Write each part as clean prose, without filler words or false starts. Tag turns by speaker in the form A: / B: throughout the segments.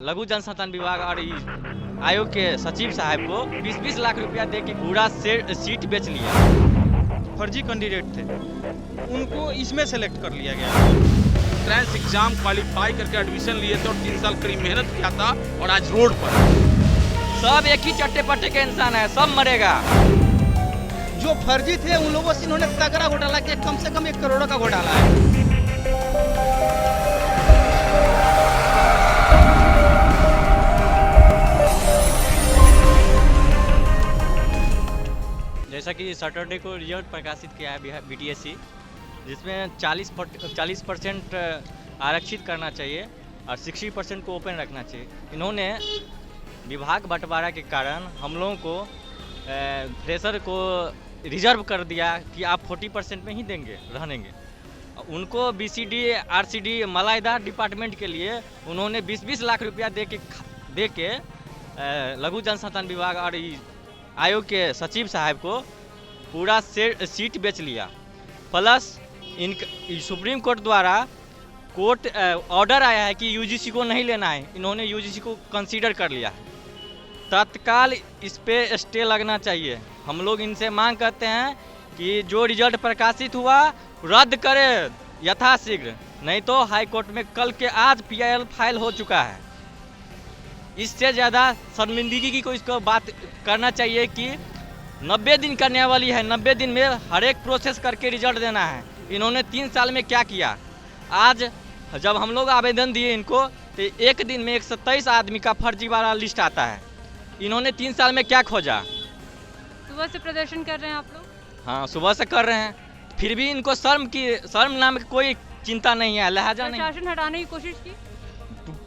A: लघु जनसंसाधन विभाग और आयोग के सचिव साहब को 20-20 लाख रुपया दे के पूरा सीट बेच लिया।
B: फर्जी कैंडिडेट थे, उनको इसमें सेलेक्ट कर लिया गया।
C: एंट्रेंस एग्जाम क्वालिफाई करके एडमिशन लिए थे और 3 साल करीब मेहनत किया था और आज रोड पर।
A: सब एक ही चट्टे पट्टे के इंसान है, सब मरेगा।
B: जो फर्जी थे उन लोगों से इन्होंने तगड़ा घोटाला किया, कम से कम 1 करोड़ का घोटाला है।
A: जैसा कि सैटरडे को रिजल्ट प्रकाशित किया है बीटीएससी, जिसमें 40% आरक्षित करना चाहिए और 60% को ओपन रखना चाहिए। इन्होंने विभाग बंटवारा के कारण हम लोगों को फ्रेशर को रिजर्व कर दिया कि आप 40% में ही देंगे रहेंगे। उनको बीसीडी आरसीडी मलाईदार डिपार्टमेंट के लिए उन्होंने 20-20 लाख रुपया दे के लघु जनसंसाधन विभाग और आयोग के सचिव साहब को पूरा सीट बेच लिया। प्लस सुप्रीम कोर्ट द्वारा ऑर्डर आया है कि यूजीसी को नहीं लेना है, इन्होंने यूजीसी को कंसीडर कर लिया है। तत्काल इस पे स्टे लगना चाहिए। हम लोग इनसे मांग करते हैं कि जो रिजल्ट प्रकाशित हुआ रद्द करे यथाशीघ्र, नहीं तो हाई कोर्ट में कल के आज PIL फाइल हो चुका है। इससे ज़्यादा शर्मिंदगी की कोई इसको बात करना चाहिए कि 90 दिन करने वाली है, 90 दिन में हर एक प्रोसेस करके रिजल्ट देना है। इन्होंने 3 साल में क्या किया? आज जब हम लोग आवेदन दिए इनको तो एक दिन में 127 आदमी का फर्जी वाला लिस्ट आता है। इन्होंने 3 साल में क्या खोजा?
D: सुबह से प्रदर्शन कर रहे हैं आप लोग?
A: हाँ, सुबह से कर रहे हैं, फिर भी इनको शर्म नाम की कोई चिंता नहीं है, लिहाजा नहीं।
D: प्रशासन हटाने की कोशिश की?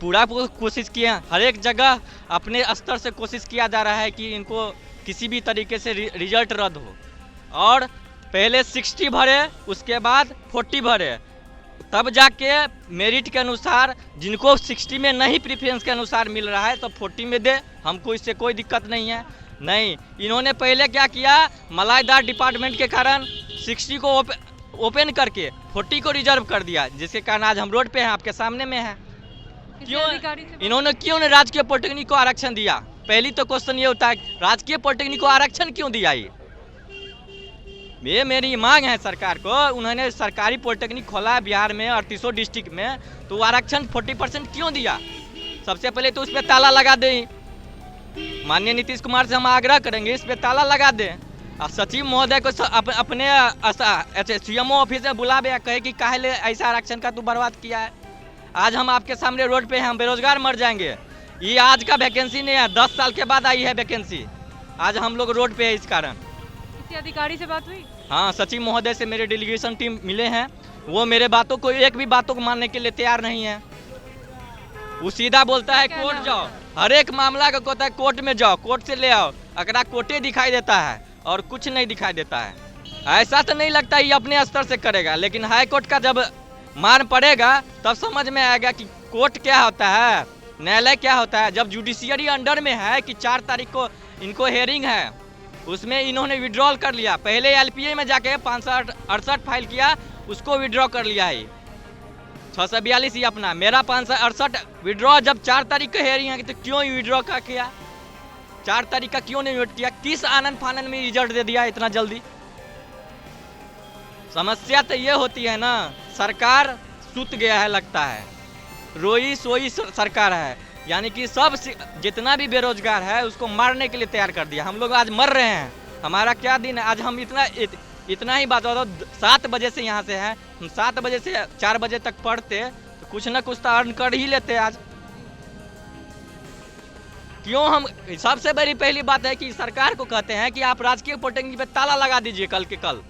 A: पूरा कोशिश किया, हर एक जगह अपने स्तर से कोशिश किया जा रहा है कि इनको किसी भी तरीके से रिजल्ट रद्द हो। और पहले 60 भरे, उसके बाद 40 भरे, तब जाके मेरिट के अनुसार जिनको 60 में नहीं प्रेफरेंस के अनुसार मिल रहा है तो 40 में दे, हमको इससे कोई दिक्कत नहीं है। नहीं, इन्होंने पहले क्या किया, मलाईदार डिपार्टमेंट के कारण 60 को ओपन करके 40 को रिजर्व कर दिया, जिसके कारण आज हम रोड पे हैं, आपके सामने में है। इन्होंने क्यों ने राजकीय पॉलिटेक्निक को आरक्षण दिया? पहली तो क्वेश्चन ये होता है, राजकीय पॉलिटेक्निक को आरक्षण क्यों दिया? ये मेरी मांग है सरकार को। उन्होंने सरकारी पॉलिटेक्निक खोला है बिहार में 38 डिस्ट्रिक्ट में, तो आरक्षण 40% क्यों दिया? सबसे पहले तो उस पर ताला लगा दें। माननीय नीतीश कुमार से हम आग्रह करेंगे इस पर ताला लगा दें। सचिव महोदय को अपने CMO ऑफिस में बुलावे, कहे कि काहे ऐसा आरक्षण का तू बर्बाद किया है। आज हम आपके सामने रोड पे हैं, हम बेरोजगार मर जाएंगे। ये आज का वैकेंसी नहीं है, 10 साल के बाद आई है वैकेंसी। आज हम लोग रोड पे है इस कारण।
D: किसी अधिकारी से बात हुई?
A: हाँ, सचिव महोदय से मेरे डेलीगेशन टीम मिले हैं, वो मेरे बातों को एक भी बातों को मानने के लिए तैयार नहीं है। वो सीधा बोलता है कोर्ट जाओ, हर एक मामला का कहता है कोर्ट में जाओ, कोर्ट से ले आओ। अगला कोर्टे दिखाई देता है और कुछ नहीं दिखाई देता है। ऐसा तो नहीं लगता ये अपने स्तर से करेगा, लेकिन हाई कोर्ट का जब मान पड़ेगा तब समझ में आएगा कि कोर्ट क्या होता है, न्यायालय क्या होता है। जब जुडिशियरी अंडर में है कि 4 तारीख को इनको हेयरिंग है, उसमें इन्होंने विड्रॉल कर लिया। पहले LPA में जाके 568 फाइल किया, उसको विड्रॉ कर लिया है 642 ही अपना। मेरा 568 विड्रॉ जब 4 तारीख का हेयरिंग है तो क्यों विड्रॉ का किया? 4 तारीख का क्यों नहीं वेट किया? किस आनंद फानंद में रिजल्ट दे दिया इतना जल्दी? समस्या तो ये होती है ना, सरकार सुत गया है लगता है, रोई सोई सरकार है। यानी कि सब जितना भी बेरोजगार है उसको मारने के लिए तैयार कर दिया। हम लोग आज मर रहे हैं, हमारा क्या दिन है? आज हम इतना ही बात होता, 7 बजे से यहाँ से है, हम 7 बजे से 4 बजे तक पढ़ते तो कुछ ना कुछ तो अर्न कर ही लेते। आज क्यों हम? सबसे बड़ी पहली बात है कि सरकार को कहते हैं कि आप राजकीय पॉलिटेक्निक पे ताला लगा दीजिए, कल के कल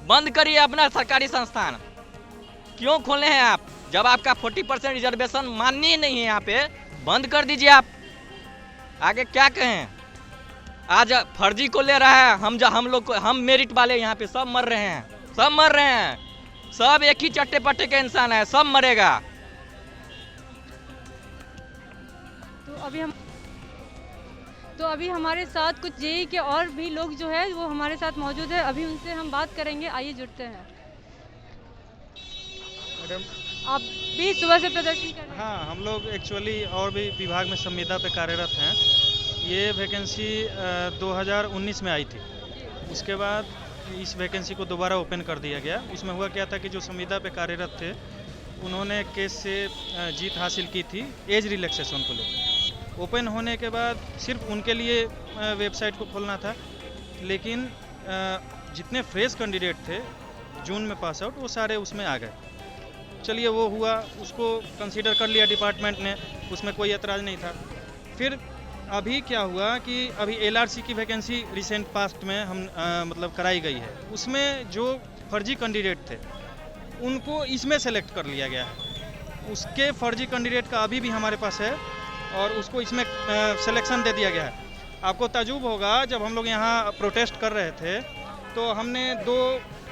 A: बंद करिए अपना सरकारी संस्थान। क्यों खोले हैं आप? जब आपका 40% रिजर्वेशन मान्य ही नहीं है यहाँ पे, बंद कर दीजिए आप। आगे क्या कहें? आज फर्जी को ले रहा है, हम मेरिट वाले यहाँ पे सब मर रहे हैं, सब मर रहे हैं। सब एक ही चट्टे पट्टे के इंसान है, सब मरेगा।
D: तो अभी हमारे साथ कुछ JEE के और भी लोग जो है वो हमारे साथ मौजूद है, अभी उनसे हम बात करेंगे। आइए जुड़ते हैं।
B: मैडम
D: आप भी सुबह से प्रदर्शन कर रहे हैं।
E: हाँ, हम लोग एक्चुअली और भी विभाग में संविदा पे कार्यरत हैं। ये वैकेंसी 2019 में आई थी। उसके बाद इस वैकेंसी को दोबारा ओपन कर दिया गया। उसमें हुआ क्या था कि जो संविदा पे कार्यरत थे उन्होंने केस से जीत हासिल की थी एज रिलैक्सेशन को लेकर। ओपन होने के बाद सिर्फ उनके लिए वेबसाइट को खोलना था, लेकिन जितने फ्रेश कैंडिडेट थे जून में पास आउट वो सारे उसमें आ गए। चलिए वो हुआ, उसको कंसीडर कर लिया डिपार्टमेंट ने, उसमें कोई एतराज़ नहीं था। फिर अभी क्या हुआ कि अभी एलआरसी की वैकेंसी रिसेंट पास्ट में हम मतलब कराई गई है। उसमें जो फर्जी कैंडिडेट थे उनको इसमें सेलेक्ट कर लिया गया है। उसके फर्जी कैंडिडेट का अभी भी हमारे पास है और उसको इसमें सिलेक्शन दे दिया गया है। आपको ताजुब होगा, जब हम लोग यहाँ प्रोटेस्ट कर रहे थे तो हमने 2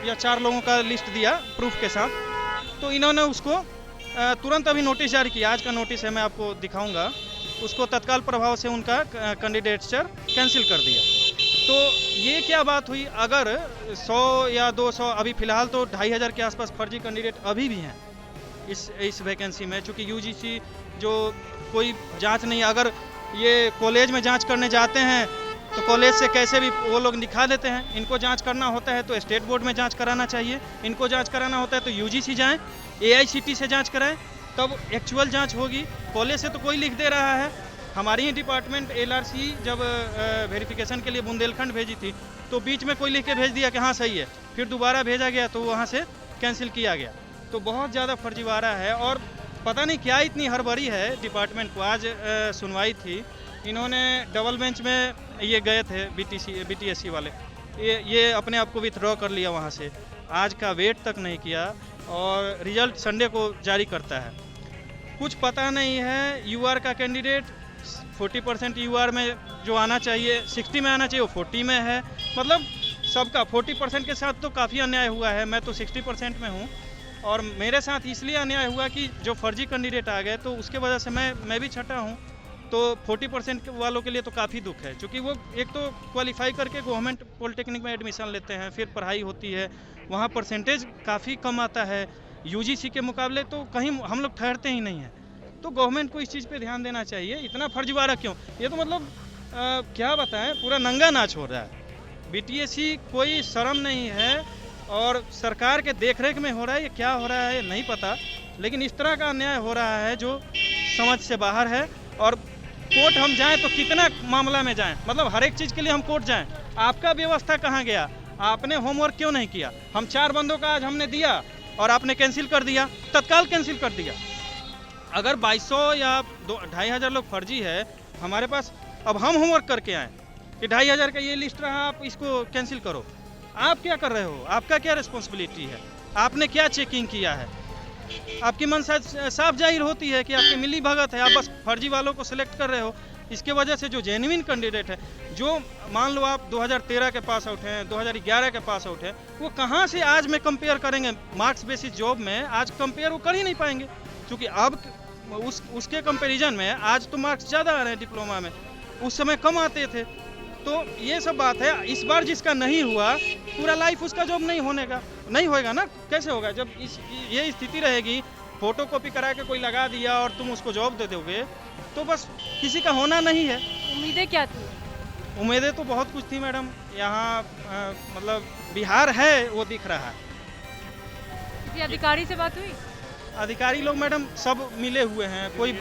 E: या 4 लोगों का लिस्ट दिया प्रूफ के साथ, तो इन्होंने उसको तुरंत अभी नोटिस जारी किया। आज का नोटिस है, मैं आपको दिखाऊंगा। उसको तत्काल प्रभाव से उनका कैंडिडेटचर कैंसिल कर दिया। तो ये क्या बात हुई? अगर 100 या 200, अभी फ़िलहाल तो 2500 के आसपास फर्जी कैंडिडेट अभी भी हैं इस वैकेंसी में, चूँकि यूजीसी जो कोई जांच नहीं, अगर ये कॉलेज में जांच करने जाते हैं तो कॉलेज से कैसे भी वो लोग दिखा देते हैं। इनको जांच करना होता है तो स्टेट बोर्ड में जांच कराना चाहिए, इनको जांच कराना होता है तो यूजीसी जाएं, एआईसीटी से जांच कराएं, तब एक्चुअल जांच होगी। कॉलेज से तो कोई लिख दे रहा है। हमारी ही डिपार्टमेंट एलआरसी जब वेरिफिकेशन के लिए बुंदेलखंड भेजी थी तो बीच में कोई लिख के भेज दिया कि हाँ सही है, फिर दोबारा भेजा गया तो वहाँ से कैंसिल किया गया। तो बहुत ज़्यादा फर्जीवाड़ा है और पता नहीं क्या इतनी हड़बड़ी है डिपार्टमेंट को। आज सुनवाई थी, इन्होंने डबल बेंच में ये गए थे बीटीएससी वाले, ये अपने आप को विथड्रॉ कर लिया वहाँ से। आज का वेट तक नहीं किया और रिजल्ट संडे को जारी करता है। कुछ पता नहीं है। यूआर का कैंडिडेट 40% यूआर में जो आना चाहिए 60 में आना चाहिए, वो 40 में है। मतलब सबका 40% के साथ तो काफ़ी अन्याय हुआ है। मैं तो 60% में हूँ और मेरे साथ इसलिए अन्याय हुआ कि जो फर्जी कैंडिडेट आ गए तो उसके वजह से मैं भी छटा हूँ। तो 40% वालों के लिए तो काफ़ी दुख है, क्योंकि वो एक तो क्वालिफाई करके गवर्नमेंट पॉलिटेक्निक में एडमिशन लेते हैं, फिर पढ़ाई होती है, वहाँ परसेंटेज काफ़ी कम आता है यूजीसी के मुकाबले, तो कहीं हम लोग ठहरते ही नहीं हैं। तो गवर्नमेंट को इस चीज़ पे ध्यान देना चाहिए। इतना फर्जीवाड़ा क्यों? ये तो मतलब क्या बताएं, पूरा नंगा नाच हो रहा है। बीटीएससी कोई शर्म नहीं है और सरकार के देखरेख में हो रहा है। ये क्या हो रहा है नहीं पता, लेकिन इस तरह का अन्याय हो रहा है जो समझ से बाहर है। और कोर्ट हम जाएं तो कितना मामला में जाएं, मतलब हर एक चीज़ के लिए हम कोर्ट जाएं। आपका व्यवस्था कहाँ गया? आपने होमवर्क क्यों नहीं किया? हम 4 बंदों का आज हमने दिया और आपने कैंसिल कर दिया, तत्काल कैंसिल कर दिया। अगर 2200 या 2500 लोग फर्जी है हमारे पास, अब हम होमवर्क करके आए कि 2500 का ये लिस्ट रहा, आप इसको कैंसिल करो। आप क्या कर रहे हो? आपका क्या रिस्पॉन्सिबिलिटी है? आपने क्या चेकिंग किया है? आपकी मंशा साफ जाहिर होती है कि आपकी मिली भगत है। आप बस फर्जी वालों को सिलेक्ट कर रहे हो। इसके वजह से जो जेन्युइन कैंडिडेट है, जो मान लो आप 2013 के पास आउट हैं, 2011 के पास आउट है, वो कहाँ से आज में कंपेयर करेंगे? मार्क्स बेसिस जॉब में आज कंपेयर वो कर ही नहीं पाएंगे, क्योंकि अब उसके कंपैरिजन में आज तो मार्क्स ज़्यादा आ रहे हैं डिप्लोमा में, उस समय कम आते थे। तो ये सब बात है। इस बार जिसका नहीं हुआ, पूरा लाइफ उसका जॉब नहीं होएगा ना। कैसे होगा? जब ये स्थिति रहेगी, फोटो कॉपी करा के कोई लगा दिया और तुम उसको जॉब दे दोगे, तो बस किसी का होना नहीं है।
D: उम्मीदें क्या थी?
E: उम्मीदें तो बहुत कुछ थी मैडम। यहाँ मतलब बिहार है वो दिख रहा है।
D: किसी अधिकारी से बात हुई?
E: अधिकारी लोग मैडम सब मिले हुए हैं। कोई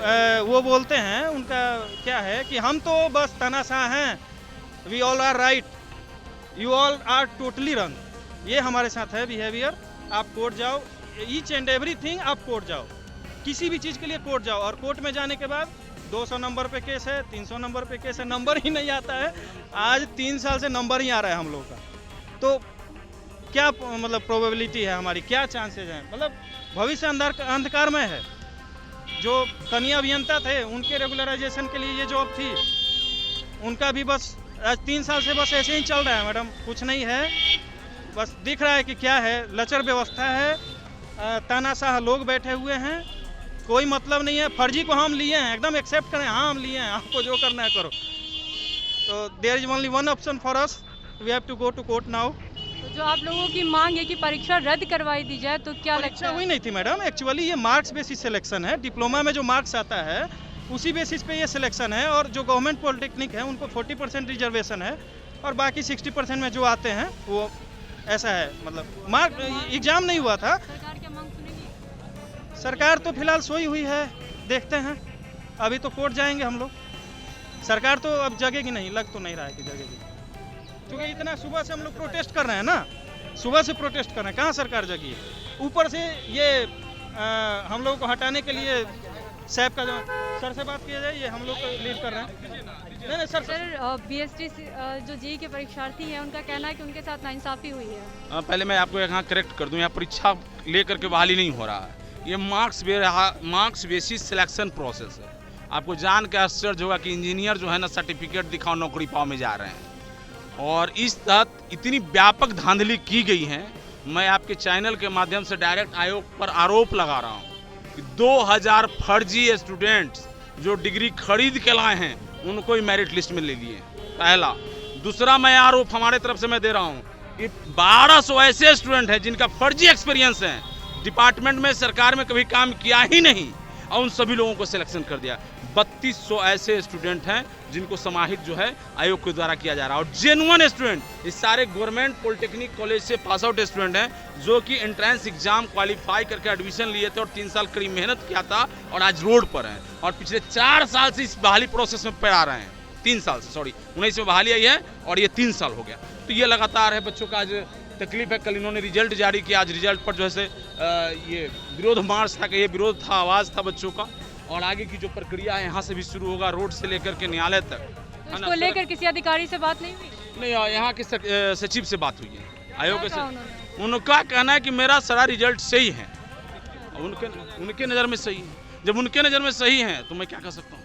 E: वो बोलते हैं, उनका क्या है कि हम तो बस तानाशाह हैं, we all are right, you all are totally wrong. ये हमारे साथ है बिहेवियर। आप कोर्ट जाओ, ईच एंड एवरीथिंग आप कोर्ट जाओ, किसी भी चीज़ के लिए कोर्ट जाओ, और कोर्ट में जाने के बाद 200 नंबर पे केस है, 300 नंबर पे केस है, नंबर ही नहीं आता है। आज 3 साल से नंबर ही आ रहा है हम लोग का। तो क्या मतलब प्रोबेबिलिटी है हमारी, क्या चांसेज हैं? मतलब भविष्य अंधकार में है। जो कनीय अभियंता थे उनके रेगुलराइजेशन के लिए ये जॉब थी, उनका भी बस आज 3 साल से बस ऐसे ही चल रहा है मैडम। कुछ नहीं है, बस दिख रहा है कि क्या है, लचर व्यवस्था है, तानाशाह लोग बैठे हुए हैं, कोई मतलब नहीं है। फर्जी को हम लिए हैं, एकदम एक्सेप्ट करें, हाँ हम लिए हैं, आपको जो करना है करो। तो there is only one option for us, we have to go to court now.
D: तो जो आप लोगों की मांग है कि परीक्षा रद्द करवाई दी जाए, तो क्या लगता
E: परीक्षा
D: है?
E: हुई नहीं थी मैडम, एक्चुअली ये मार्क्स बेसिस सिलेक्शन है। डिप्लोमा में जो मार्क्स आता है उसी बेसिस पे ये सिलेक्शन है, और जो गवर्नमेंट पॉलिटेक्निक है उनको 40% रिजर्वेशन है, और बाकी 60% में जो आते हैं वो ऐसा है। मतलब मार्क एग्जाम नहीं हुआ था।
D: सरकार क्या मांग सुनेगी?
E: सरकार तो फिलहाल सोई हुई है, देखते हैं। अभी तो कोर्ट जाएंगे हम लोग। सरकार तो अब जगेगी नहीं, लग तो नहीं रहा है कि जगेगी, क्योंकि इतना सुबह से हम लोग प्रोटेस्ट कर रहे हैं ना, सुबह से प्रोटेस्ट कर रहे हैं, कहाँ सरकार जगी है। ऊपर से ये हम लोगों को हटाने के लिए सैप का जो सर से बात किया जाए, ये हम लोग लीड कर रहे हैं। नहीं सर
D: सर बीएसटी जो जेईई के परीक्षार्थी हैं, उनका कहना है कि उनके साथ नाइंसाफी हुई है।
C: पहले मैं आपको यहाँ करेक्ट कर दूं, यहाँ परीक्षा लेकर के बहाली नहीं हो रहा है, ये मार्क्स बेसिस सिलेक्शन प्रोसेस है। आपको जान के आश्चर्य होगा कि इंजीनियर जो है ना सर्टिफिकेट दिखाओ नौकरी पाओ में जा रहे हैं, और इस तहत इतनी व्यापक धांधली की गई है। मैं आपके चैनल के माध्यम से डायरेक्ट आयोग पर आरोप लगा रहा हूँ कि 2000 फर्जी स्टूडेंट्स जो डिग्री खरीद के लाए हैं उनको ही मेरिट लिस्ट में ले लिए। पहला। दूसरा मैं आरोप हमारे तरफ से मैं दे रहा हूँ कि 1200 ऐसे स्टूडेंट हैं जिनका फर्जी एक्सपीरियंस है, डिपार्टमेंट में सरकार में कभी काम किया ही नहीं, और उन सभी लोगों को सिलेक्शन कर दिया। 3200 ऐसे स्टूडेंट हैं जिनको समाहित जो है आयोग के द्वारा किया जा रहा है, और जेन्युइन स्टूडेंट इस सारे गवर्नमेंट पॉलिटेक्निक कॉलेज से पास आउट स्टूडेंट हैं जो कि एंट्रेंस एग्जाम क्वालिफाई करके एडमिशन लिए थे और 3 साल करीब मेहनत किया था, और आज रोड पर हैं, और पिछले 4 साल से इस बहाली प्रोसेस में पैर आ रहे हैं। 3 साल से, सॉरी 19 में बहाली आई है और ये 3 साल हो गया। तो ये लगातार है बच्चों का आज तकलीफ है। कल इन्होंने रिजल्ट जारी किया, आज रिजल्ट पर जो है ये विरोध मार्च था, कि ये विरोध था, आवाज़ था बच्चों का, और आगे की जो प्रक्रिया है यहाँ से भी शुरू होगा, रोड से लेकर के न्यायालय तक।
D: तो इसको लेकर किसी अधिकारी से बात नहीं हुई?
C: नहीं, यहाँ के सचिव से बात हुई है आयोग
D: क्या
C: से।
D: कहा उन्होंने?
C: उनका कहना है कि मेरा सारा रिजल्ट सही है, उनके नज़र में सही है। जब उनके नज़र में सही है तो मैं क्या कर सकता हूँ?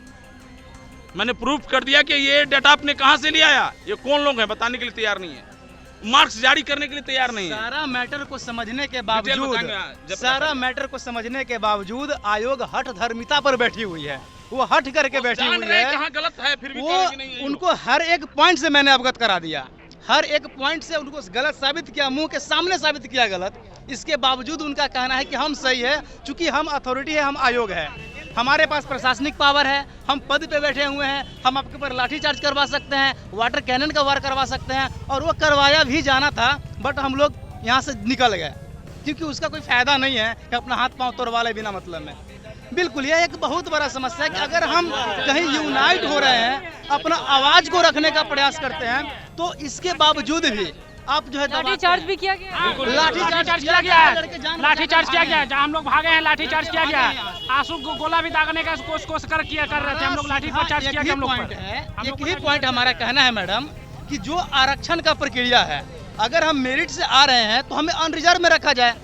C: मैंने प्रूफ कर दिया कि ये डाटा आपने कहाँ से लिया, ये कौन लोग हैं बताने के लिए तैयार नहीं है, मार्क्स जारी करने के लिए तैयार नहीं है।
B: सारा मैटर को समझने के
C: डिटेल
B: बावजूद
C: बताएंगे,
B: सारा मैटर को समझने के बावजूद आयोग हठ धर्मिता पर बैठी हुई है। वो हट करके बैठी हुई है,
C: कहाँ गलत है, फिर भी
B: वो
C: करेगी नहीं है।
B: उनको हर एक पॉइंट से मैंने अवगत करा दिया, हर एक पॉइंट से उनको गलत साबित किया, मुंह के सामने साबित किया गलत। इसके बावजूद उनका कहना है कि हम सही है, चूंकि हम अथॉरिटी है, हम आयोग है, हमारे पास प्रशासनिक पावर है, हम पद पे बैठे हुए हैं, हम आपके ऊपर लाठी चार्ज करवा सकते हैं, वाटर कैनन का वार करवा सकते हैं, और वो करवाया भी जाना था, बट हम लोग यहाँ से निकल गए, क्योंकि उसका कोई फायदा नहीं है कि अपना हाथ पांव तोड़वा ले बिना मतलब में। बिल्कुल, यह एक बहुत बड़ा समस्या है कि अगर हम कहीं यूनाइट हो रहे हैं, अपना आवाज को रखने का प्रयास करते हैं, तो इसके बावजूद भी आप जो है
D: लाठी चार्ज भी किया गया है?
B: लाठी चार्ज किया गया है,
F: लाठी चार्ज किया गया है। जहाँ हम लोग भागे हैं लाठी चार्ज किया गया है। आंसू गोला भी दागने का कोशिश कर रहे थे हम लोग, लाठी पर चार्ज किया गया हम लोग पर।
B: एक ही पॉइंट हमारा कहना है मैडम कि जो आरक्षण का प्रक्रिया है, अगर हम मेरिट से आ रहे हैं तो हमें अनरिजर्व में रखा जाए।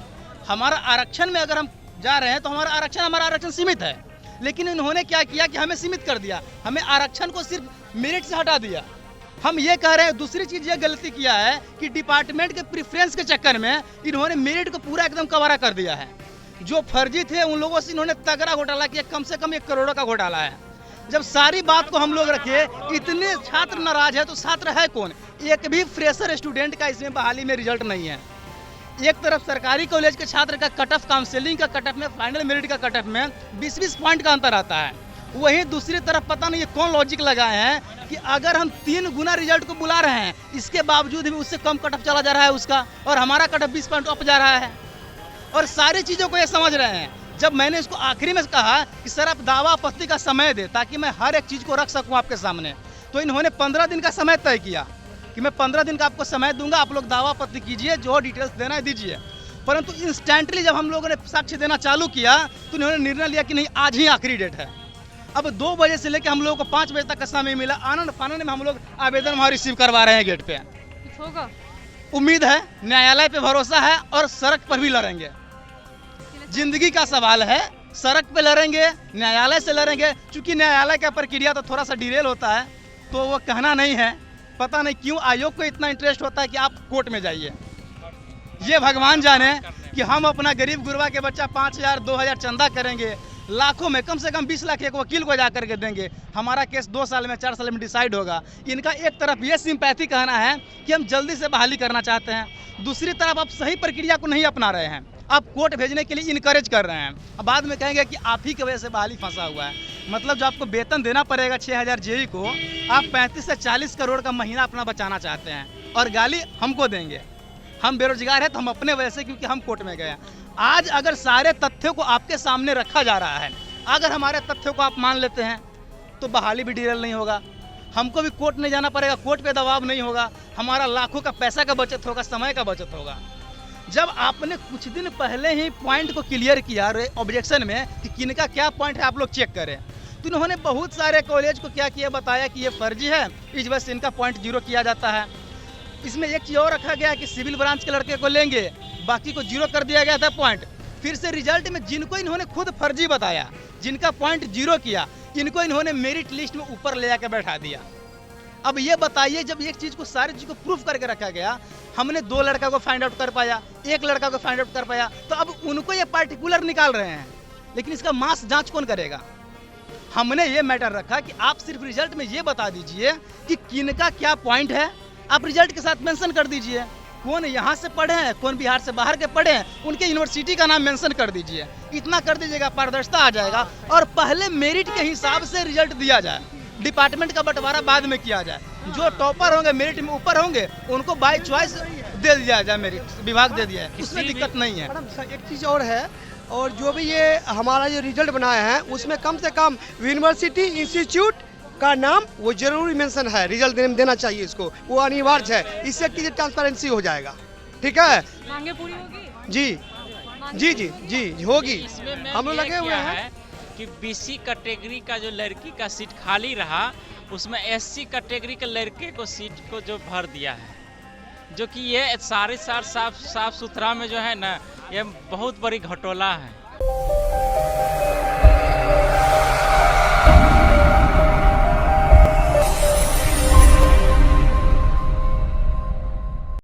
B: हमारा आरक्षण में अगर हम जा रहे हैं तो हमारा आरक्षण सीमित है, लेकिन इन्होंने क्या किया कि हमें सीमित कर दिया, हमें आरक्षण को सिर्फ मेरिट से हटा दिया। हम ये कह रहे हैं, दूसरी चीज ये गलती किया है कि डिपार्टमेंट के प्रेफरेंस के चक्कर में इन्होंने मेरिट को पूरा एकदम कवारा कर दिया है। जो फर्जी थे उन लोगों से इन्होंने तगड़ा घोटाला किया, कम से कम 1 करोड़ का घोटाला है। जब सारी बात को हम लोग रखे, इतने छात्र नाराज है तो छात्र है कौन? एक भी फ्रेशर स्टूडेंट का इसमें बहाली में रिजल्ट नहीं है। एक तरफ सरकारी कॉलेज के छात्र का कट ऑफ, काउंसलिंग का कट ऑफ में, फाइनल मेरिट का कट ऑफ में 20-20 पॉइंट का अंतर आता है। वहीं दूसरी तरफ पता नहीं कौन लॉजिक लगाए हैं कि अगर हम 3 गुना रिजल्ट को बुला रहे हैं, इसके बावजूद भी उससे कम कट ऑफ चला जा रहा है उसका, और हमारा कट ऑफ 20 पॉइंट अप जा रहा है। और सारी चीज़ों को ये समझ रहे हैं। जब मैंने इसको आखिरी में कहा कि सर आप दावा आपत्ति का समय दे ताकि मैं हर एक चीज़ को रख सकूं आपके सामने, तो इन्होंने 15 दिन का समय तय किया कि मैं 15 दिन का आपको समय दूंगा, आप लोग दावा आपत्ति कीजिए, जो डिटेल्स देना है दीजिए। परंतु इंस्टेंटली जब हम लोगों ने साक्ष्य देना चालू किया तो इन्होंने निर्णय लिया कि नहीं, आज ही आखिरी डेट है। अब 2 बजे से लेकर हम लोगों को 5 बजे तक का समय मिला। आनंद फानंद में हम लोग आवेदन वहाँ रिसीव करवा रहे हैं गेट पे।
D: कुछ होगा?
B: उम्मीद है, न्यायालय पे भरोसा है, और सड़क पर भी लड़ेंगे। जिंदगी का सवाल है, सड़क पे लड़ेंगे, न्यायालय से लड़ेंगे। चूंकि न्यायालय का प्रक्रिया तो थोड़ा सा डिलेल होता है, तो वो कहना नहीं है। पता नहीं क्यों आयोग को इतना इंटरेस्ट होता है कि आप कोर्ट में जाइए। ये भगवान जाने कि हम अपना गरीब गुरबा के बच्चा 5000 2000 चंदा करेंगे, लाखों में, कम से कम 20 लाख एक वकील को जा करके देंगे, हमारा केस 2 साल में 4 साल में डिसाइड होगा। इनका एक तरफ ये सिंपैथी कहना है कि हम जल्दी से बहाली करना चाहते हैं, दूसरी तरफ आप सही प्रक्रिया को नहीं अपना रहे हैं, आप कोर्ट भेजने के लिए इनकरेज कर रहे हैं। अब बाद में कहेंगे कि आप ही की वजह से बहाली फंसा हुआ है। मतलब जो आपको वेतन देना पड़ेगा 6000 जेई को, आप 35 से 40 करोड़ का महीना अपना बचाना चाहते हैं और गाली हमको देंगे। हम बेरोजगार हैं तो हम अपने वजह से, क्योंकि हम कोर्ट में गए। आज अगर सारे तथ्यों को आपके सामने रखा जा रहा है, अगर हमारे तथ्यों को आप मान लेते हैं तो बहाली भी डिलेल नहीं होगा, हमको भी कोर्ट नहीं जाना पड़ेगा, कोर्ट पे दबाव नहीं होगा, हमारा लाखों का पैसा का बचत होगा, समय का बचत होगा। जब आपने कुछ दिन पहले ही पॉइंट को क्लियर किया ऑब्जेक्शन में कि किनका क्या पॉइंट है आप लोग चेक करें, तो उन्होंने बहुत सारे कॉलेज को क्या किया, बताया कि ये फर्जी है, इस वजह से इनका पॉइंट 0 किया जाता है। इसमें एक चीज़ और रखा गया कि सिविल ब्रांच के लड़के को लेंगे, बाकी को 0 कर दिया गया था पॉइंट। फिर से रिजल्ट में जिनको इन्होंने खुद फर्जी बताया, जिनका पॉइंट 0 किया, इनको इन्होंने मेरिट लिस्ट में ऊपर ले जाकर बैठा दिया। अब ये बताइए, जब एक चीज़ को सारी चीज़ को प्रूफ करके रखा गया, हमने 2 लड़का को फाइंड आउट कर पाया, 1 लड़का को फाइंड आउट कर पाया, तो अब उनको ये पार्टिकुलर निकाल रहे हैं, लेकिन इसका मास जांच कौन करेगा? हमने ये मैटर रखा कि आप सिर्फ रिजल्ट में ये बता दीजिए कि किनका क्या पॉइंट है, आप रिजल्ट के साथ मेंशन कर दीजिए। कौन यहाँ से पढ़े हैं, कौन बिहार से बाहर के पढ़े हैं, उनके यूनिवर्सिटी का नाम मेंशन कर दीजिए। इतना कर दीजिएगा, पारदर्शिता आ जाएगा। और पहले मेरिट के हिसाब से रिजल्ट दिया जाए, डिपार्टमेंट का बंटवारा बाद में किया जाए। जो टॉपर होंगे, मेरिट में ऊपर होंगे, उनको बाय चॉइस दे दिया जाए, मेरिट विभाग दे दिया है, उसमें दिक्कत नहीं है।
G: मैडम एक चीज़ और है, और जो भी ये हमारा जो रिजल्ट बनाया है उसमें कम से कम यूनिवर्सिटी इंस्टीट्यूट का नाम वो जरूरी मेंशन है, रिजल्ट देना चाहिए इसको, वो अनिवार्य है। इससे की ट्रांसपेरेंसी हो जाएगा। ठीक है,
D: मांगे पूरी होगी
G: जी जी जी जी होगी। हम लोग लगे हुए हैं
H: कि BC कैटेगरी का जो लड़की का सीट खाली रहा, उसमें SC कैटेगरी के लड़के को सीट को जो भर दिया है, जो कि ये सारे साफ सुथरा में जो है ना, ये बहुत बड़ी घटोला है।